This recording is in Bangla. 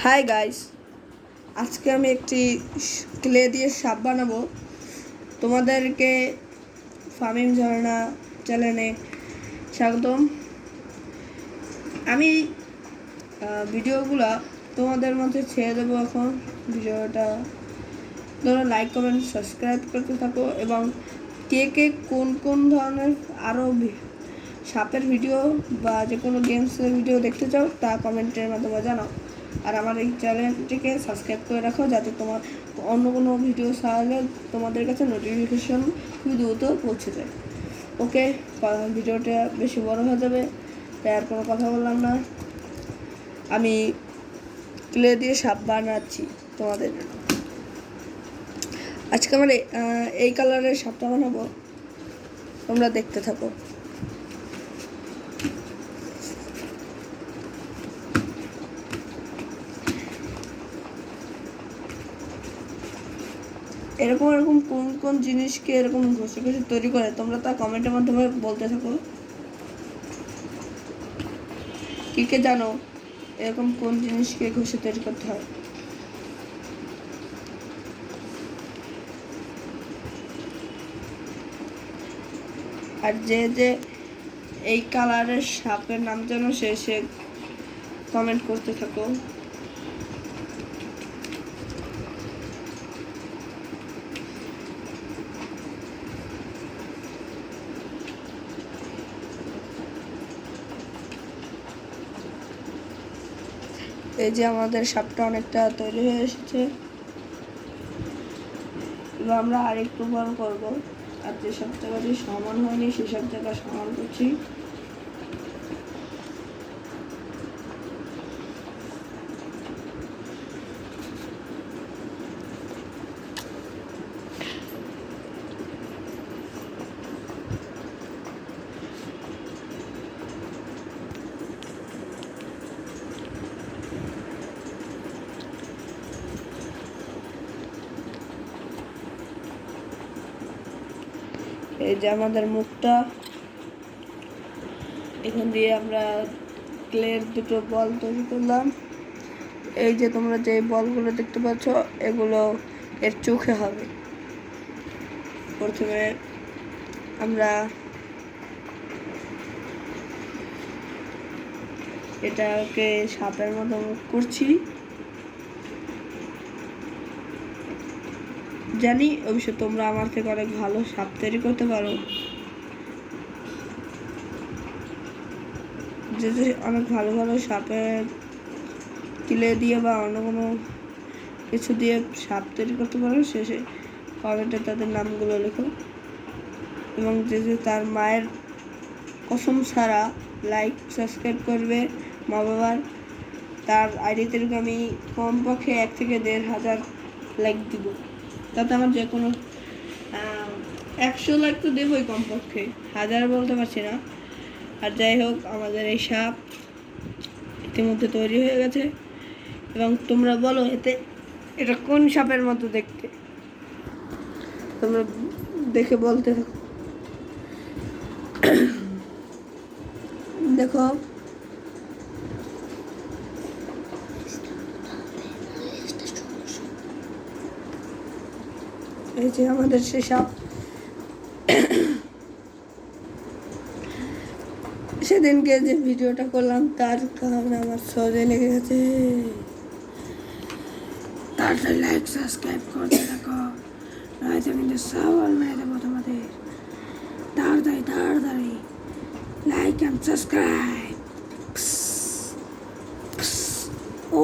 হাই গাইস, আজকে আমি একটি ক্লে দিয়ে সাপ বানাবো। তোমাদেরকে ফার্মিং ঝর্ণা চ্যানেলে স্বাগতম। আমি ভিডিওগুলো তোমাদের মধ্যে ছেড়ে দেবো। এখন ভিডিওটা তোমরা লাইক কমেন্ট সাবস্ক্রাইব করতে থাকো এবং কে কে কোন কোন ধরনের আরও সাপের ভিডিও বা যে কোনো গেমসের ভিডিও দেখতে চাও তা কমেন্টের মাধ্যমে জানাও। আর আমার এই চ্যানেলটিকে সাবস্ক্রাইব করে রাখো, যাতে তোমার অন্য কোনো ভিডিও ছাড়লে তোমাদের কাছে নোটিফিকেশন খুব দ্রুত পৌঁছে যায়। ওকে, ভিডিওটা বেশি বড় হয়ে যাবে, তাই আর কোনো কথা বললাম না। আমি ক্লে দিয়ে সাপ বানাচ্ছি তোমাদের জন্য। আজকে আমার এই কালারের সাপটা বানাবো, তোমরা দেখতে থাকো। এরকম কোন কোন জিনিসকে এরকম ঘষে ঘষে তৈরি করে তোমরা তা কমেন্টের মাধ্যমে বলতে থাকো। কি কে জানো এরকম কোন জিনিসকে ঘষে তৈরি করতে হয়? আর যে যে এই কালারের সাপের নাম জানো সে কমেন্ট করতে থাকো। এই যে আমাদের সাপটা অনেকটা তৈরি হয়ে এসেছে, এবার আমরা আরেকটু বড় করব। আর যেসব জায়গাটি সমান হয়নি সেসব জায়গা সমান করছি। এই যে আমাদের মুখটা, এখান দিয়ে আমরা ক্লের দুটো বল তৈরি করলাম। এই যে তোমরা যে বলগুলো দেখতে পাচ্ছ এগুলো এর চোখে হবে। প্রথমে আমরা এটাকে সাপের মতো মুখ করছি। জানি অবশ্য তোমরা আমার থেকে অনেক ভালো সাপ তৈরি করতে পারো। যে অনেক ভালো ভালো সাপের কিলে দিয়ে বা অন্য কোনো কিছু দিয়ে সাপ তৈরি করতে পারো, শেষে কমেন্টে তাদের নামগুলো লেখো। এবং যে তার মায়ের কসম ছাড়া লাইক সাবস্ক্রাইব করবে মা বাবার, তার আইডিতে আমি কমপক্ষে 1 থেকে 1,500 লাইক দিব। তাতে আমার যে কোনো 100 লাইক তো দেবই কমপক্ষে, 1000 বলতে পারছি না। আর যাই হোক, আমাদের এই সাপ ইতিমধ্যে তৈরি হয়ে গেছে এবং তোমরা বলো এটা কোন সাপের মতো দেখতে, তোমরা দেখে বলতে থাকো। দেখো এই যে আমাদের সে সাপ। সেদিনকে যে ভিডিওটা করলাম তার কারণে আমার সহজে লেগে গেছে। তাড়াতাড়ি লাইক সাবস্ক্রাইব করতে থাকো, নয়তো কিন্তু সাবল মেরে দেবো তোমাদের। তাড়াতাড়ি লাইক অ্যান্ড সাবস্ক্রাইব। ও